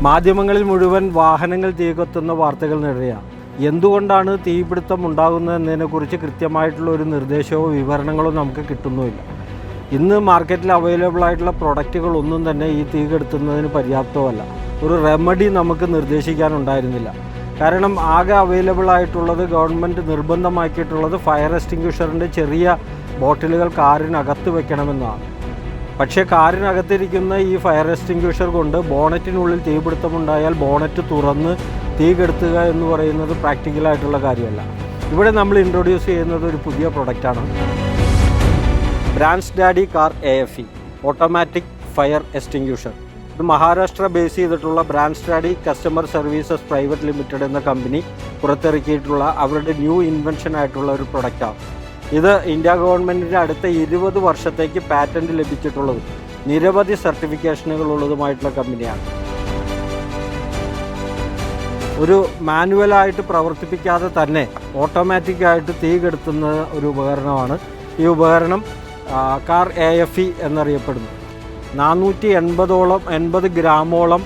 മാധ്യമങ്ങളിൽ മുഴുവൻ വാഹനങ്ങൾ തീകത്തുന്ന വാർത്തകൾ നിറയുകയാണ്. എന്തുകൊണ്ടാണ് തീപിടുത്തം ഉണ്ടാകുന്നത് എന്നതിനെക്കുറിച്ച് കൃത്യമായിട്ടുള്ള ഒരു നിർദ്ദേശമോ വിവരണങ്ങളോ നമുക്ക് കിട്ടുന്നുമില്ല. ഇന്ന് മാർക്കറ്റിൽ അവൈലബിൾ ആയിട്ടുള്ള പ്രൊഡക്റ്റുകളൊന്നും തന്നെ ഈ തീ കെടുത്തുന്നതിന് പര്യാപ്തമല്ല. ഒരു റെമഡി നമുക്ക് നിർദ്ദേശിക്കാനുണ്ടായിരുന്നില്ല. കാരണം ആകെ അവൈലബിൾ ആയിട്ടുള്ളത് ഗവൺമെൻറ് നിർബന്ധമാക്കിയിട്ടുള്ളത് ഫയർ എക്സ്റ്റിങ്ക്വിഷറിൻ്റെ ചെറിയ ബോട്ടിലുകൾ കാറിനകത്ത് വെക്കണമെന്നാണ്. പക്ഷേ കാറിനകത്തിരിക്കുന്ന ഈ ഫയർ എക്സ്റ്റിങ്ക്വിഷർ കൊണ്ട് ബോണറ്റിനുള്ളിൽ തീപിടുത്തമുണ്ടായാൽ ബോണറ്റ് തുറന്ന് തീ കെടുത്തുക എന്ന് പറയുന്നത് പ്രാക്ടിക്കലായിട്ടുള്ള കാര്യമല്ല. ഇവിടെ നമ്മൾ ഇൻട്രൊഡ്യൂസ് ചെയ്യുന്നത് ഒരു പുതിയ പ്രൊഡക്റ്റാണ്. Brand daddy car AFE automatic fire extinguisher. ഇത് മഹാരാഷ്ട്ര ബേസ് ചെയ്തിട്ടുള്ള brand daddy customer services private limited എന്ന കമ്പനി പുറത്തിറക്കിയിട്ടുള്ള അവരുടെ ന്യൂ ഇൻവെൻഷൻ ആയിട്ടുള്ള ഒരു പ്രൊഡക്റ്റാണ്. ഇത് ഇന്ത്യ ഗവൺമെൻറ്റിൻ്റെ അടുത്ത 20 വർഷത്തേക്ക് പാറ്റൻറ്റ് ലഭിച്ചിട്ടുള്ളതും നിരവധി സർട്ടിഫിക്കേഷനുകൾ ഉള്ളതുമായിട്ടുള്ള കമ്പനിയാണ്. ഒരു മാനുവലായിട്ട് പ്രവർത്തിപ്പിക്കാതെ തന്നെ ഓട്ടോമാറ്റിക്കായിട്ട് തീ കെടുത്തുന്ന ഒരു ഉപകരണമാണ്. ഈ ഉപകരണം കാർ AFE എന്നറിയപ്പെടുന്നു. 480 ഗ്രാമോളം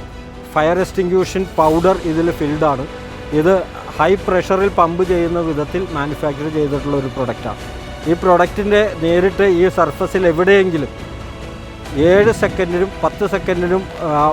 ഫയർ എക്സ്റ്റിങ്ക്വിഷൻ പൗഡർ ഇതിൽ ഫിൽഡാണ്. ഇത് ഹൈ പ്രഷറിൽ പമ്പ് ചെയ്യുന്ന വിധത്തിൽ മാനുഫാക്ചർ ചെയ്തിട്ടുള്ള ഒരു പ്രൊഡക്റ്റാണ്. ഈ പ്രൊഡക്റ്റിൻ്റെ നേരിട്ട് ഈ സർഫസിൽ എവിടെയെങ്കിലും 7 സെക്കൻഡിനും 10 സെക്കൻഡിനും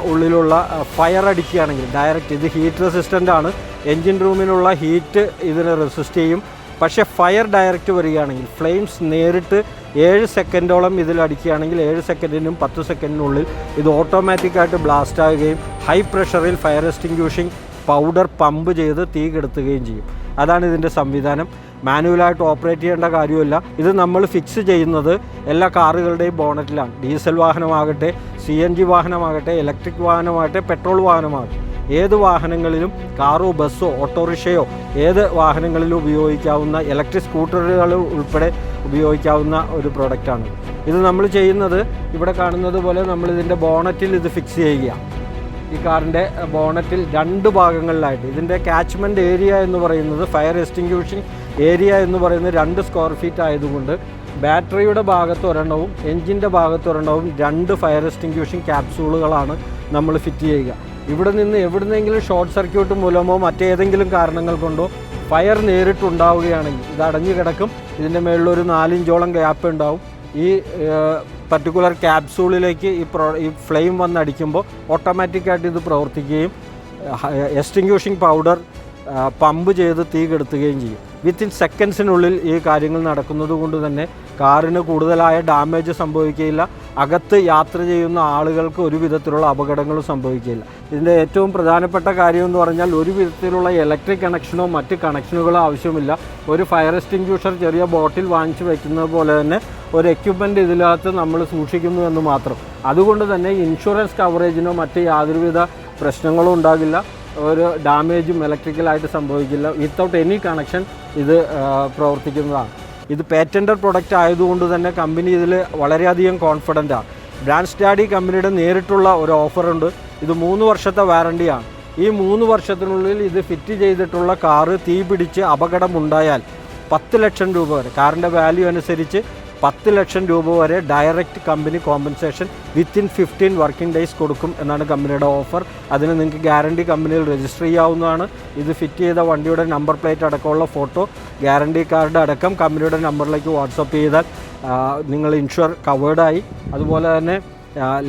ഉള്ളിലുള്ള ഫയർ അടിക്കുകയാണെങ്കിൽ ഡയറക്റ്റ്, ഇത് ഹീറ്റ് റെസിസ്റ്റൻ്റ് ആണ്. എൻജിൻ റൂമിലുള്ള ഹീറ്റ് ഇതിനെ റെസിസ്റ്റ് ചെയ്യും. പക്ഷേ ഫയർ ഡയറക്റ്റ് വരികയാണെങ്കിൽ, ഫ്ലെയിംസ് നേരിട്ട് 7 സെക്കൻഡോളം ഇതിൽ അടിക്കുകയാണെങ്കിൽ 7 സെക്കൻഡിനും 10 സെക്കൻഡിനുള്ളിൽ ഇത് ഓട്ടോമാറ്റിക്കായിട്ട് ബ്ലാസ്റ്റ് ആകുകയും ഹൈ പ്രഷറിൽ ഫയർ എക്സ്റ്റിങ്ക്വിഷിംഗ് പൗഡർ പമ്പ് ചെയ്ത് തീ കെടുത്തുകയും ചെയ്യും. അതാണ് ഇതിൻ്റെ സംവിധാനം. മാനുവലായിട്ട് ഓപ്പറേറ്റ് ചെയ്യേണ്ട കാര്യമില്ല. ഇത് നമ്മൾ ഫിക്സ് ചെയ്യുന്നത് എല്ലാ കാറുകളുടെയും ബോണറ്റിലാണ്. ഡീസൽ വാഹനമാകട്ടെ, CNG വാഹനമാകട്ടെ, ഇലക്ട്രിക് വാഹനമാകട്ടെ, പെട്രോൾ വാഹനമാകട്ടെ, ഏത് വാഹനങ്ങളിലും കാറോ ബസ്സോ ഓട്ടോറിക്ഷയോ ഏത് വാഹനങ്ങളിലും ഉപയോഗിക്കാവുന്ന, ഇലക്ട്രിക് സ്കൂട്ടറുകൾ ഉൾപ്പെടെ ഉപയോഗിക്കാവുന്ന ഒരു പ്രൊഡക്റ്റാണ്. ഇത് നമ്മൾ ചെയ്യുന്നത് ഇവിടെ കാണുന്നത് പോലെ നമ്മളിതിൻ്റെ ബോണറ്റിൽ ഇത് ഫിക്സ് ചെയ്യുകയാണ്. ഈ കാറിൻ്റെ ബോണറ്റിൽ 2 ഭാഗങ്ങളിലായിട്ട്. ഇതിൻ്റെ കാച്ച്മെൻറ്റ് ഏരിയ എന്ന് പറയുന്നത്, ഫയർ എക്സ്റ്റിങ്ക്വിഷിംഗ് ഏരിയ എന്ന് പറയുന്നത് 2 സ്ക്വയർ ഫീറ്റ് ആയതുകൊണ്ട് ബാറ്ററിയുടെ ഭാഗത്ത് ഒരെണ്ണവും എൻജിൻ്റെ ഭാഗത്ത് ഒരെണ്ണവും 2 ഫയർ എക്സ്റ്റിങ്ക്വിഷിംഗ് ക്യാപ്സൂളുകളാണ് നമ്മൾ ഫിറ്റ് ചെയ്യുക. ഇവിടെ നിന്ന് എവിടുന്നെങ്കിലും ഷോർട്ട് സർക്യൂട്ട് മൂലമോ മറ്റേതെങ്കിലും കാരണങ്ങൾ കൊണ്ടോ ഫയർ നേരിട്ടുണ്ടാവുകയാണെങ്കിൽ ഇത് അടഞ്ഞു കിടക്കും. ഇതിൻ്റെ മുകളിലൊരു 4 ഇഞ്ചോളം ഗ്യാപ്പ് ഉണ്ടാവും. ഈ പർട്ടിക്കുലർ ക്യാപ്സൂളിലേക്ക് ഈ ഫ്ലെയിം വന്നടിക്കുമ്പോൾ ഓട്ടോമാറ്റിക്കായിട്ട് ഇത് പ്രവർത്തിക്കുകയും എക്സ്റ്റിങ്ക്വിഷിംഗ് പൗഡർ പമ്പ് ചെയ്ത് തീ കെടുത്തുകയും ചെയ്യും. വിത്തിൻ സെക്കൻഡ്സിനുള്ളിൽ ഈ കാര്യങ്ങൾ നടക്കുന്നത് കൊണ്ട് തന്നെ കാറിന് കൂടുതലായ ഡാമേജ് സംഭവിക്കുകയില്ല. അകത്ത് യാത്ര ചെയ്യുന്ന ആളുകൾക്ക് ഒരു വിധത്തിലുള്ള അപകടങ്ങളും സംഭവിക്കുകയില്ല. ഇതിൻ്റെ ഏറ്റവും പ്രധാനപ്പെട്ട കാര്യം എന്ന് പറഞ്ഞാൽ ഒരു വിധത്തിലുള്ള ഇലക്ട്രിക് കണക്ഷനോ മറ്റ് കണക്ഷനുകളോ ആവശ്യമില്ല. ഒരു ഫയർ എക്സ്റ്റിങ്ക്വിഷർ ചെറിയ ബോട്ടിൽ വാങ്ങിച്ച് വയ്ക്കുന്നത് പോലെ തന്നെ ഒരു എക്യുപ്മെൻറ്റ് ഇതിനകത്ത് നമ്മൾ സൂക്ഷിക്കുന്നു എന്ന് മാത്രം. അതുകൊണ്ട് തന്നെ ഇൻഷുറൻസ് കവറേജിനോ മറ്റ് യാതൊരുവിധ പ്രശ്നങ്ങളും ഉണ്ടാകില്ല. ഒരു ഡാമേജും ഇലക്ട്രിക്കലായിട്ട് സംഭവിക്കില്ല. വിത്തൗട്ട് എനി കണക്ഷൻ ഇത് പ്രവർത്തിക്കുന്നതാണ്. ഇത് പേറ്റൻറ്റഡ് പ്രൊഡക്റ്റ് ആയതുകൊണ്ട് തന്നെ കമ്പനി ഇതിൽ വളരെയധികം കോൺഫിഡൻ്റാണ്. ബ്രാൻഡ് ഡാഡി കമ്പനിയുടെ നേരിട്ടുള്ള ഒരു ഓഫറുണ്ട്. ഇത് 3 വർഷത്തെ വാറണ്ടിയാണ്. ഈ 3 വർഷത്തിനുള്ളിൽ ഇത് ഫിറ്റ് ചെയ്തിട്ടുള്ള കാറ് തീ പിടിച്ച് അപകടമുണ്ടായാൽ 10 ലക്ഷം രൂപ വരെ, കാറിൻ്റെ വാല്യൂ അനുസരിച്ച് 10 ലക്ഷം രൂപ വരെ direct company compensation within 15 working days കൊടുക്കും എന്നാണ് കമ്പനിയുടെ ഓഫർ. അതിന് നിങ്ങൾക്ക് ഗ്യാരണ്ടി കമ്പനിയിൽ രജിസ്റ്റർ ചെയ്യാവുന്നതാണ്. ഇത് ഫിറ്റ് ചെയ്ത വണ്ടിയുടെ നമ്പർ പ്ലേറ്റ് അടക്കമുള്ള ഫോട്ടോ, ഗ്യാരണ്ടി കാർഡ് അടക്കം കമ്പനിയുടെ നമ്പറിലേക്ക് വാട്സപ്പ് ചെയ്താൽ നിങ്ങൾ ഇൻഷുർ കവേർഡായി. അതുപോലെ തന്നെ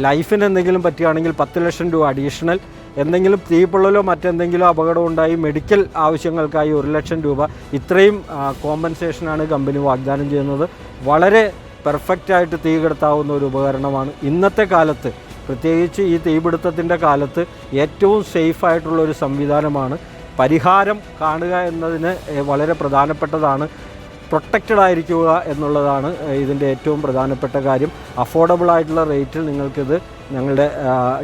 ലൈഫിന് എന്തെങ്കിലും പറ്റുകയാണെങ്കിൽ 10 ലക്ഷം രൂപ അഡീഷണൽ. എന്തെങ്കിലും തീപ്പൊള്ളലോ മറ്റെന്തെങ്കിലും അപകടം ഉണ്ടായി മെഡിക്കൽ ആവശ്യങ്ങൾക്കായി 1 ലക്ഷം രൂപ. ഇത്രയും കോമ്പൻസേഷനാണ് കമ്പനി വാഗ്ദാനം ചെയ്യുന്നത്. വളരെ പെർഫെക്റ്റായിട്ട് തീ കെടുത്താവുന്ന ഒരു ഉപകരണമാണ്. ഇന്നത്തെ കാലത്ത്, പ്രത്യേകിച്ച് ഈ തീപിടുത്തത്തിൻ്റെ കാലത്ത് ഏറ്റവും സേഫായിട്ടുള്ളൊരു സംവിധാനമാണ്. പരിഹാരം കാണുക എന്നതിന് വളരെ പ്രധാനപ്പെട്ടതാണ്. പ്രൊട്ടക്റ്റഡ് ആയിരിക്കുക എന്നുള്ളതാണ് ഇതിൻ്റെ ഏറ്റവും പ്രധാനപ്പെട്ട കാര്യം. അഫോർഡബിൾ ആയിട്ടുള്ള റേറ്റിൽ നിങ്ങൾക്കിത് ഞങ്ങളുടെ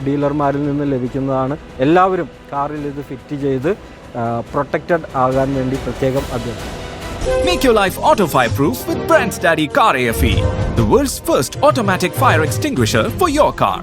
ഡീലർമാരിൽ നിന്ന് ലഭിക്കുന്നതാണ്. എല്ലാവരും കാറിൽ ഇത് ഫിറ്റ് ചെയ്ത് പ്രൊട്ടക്റ്റഡ് ആകാൻ വേണ്ടി പ്രത്യേകം അഭ്യർത്ഥിക്കുന്നു. Make your life auto fire proof with Brand Daddy Car AFE, the world's first automatic fire extinguisher for your car.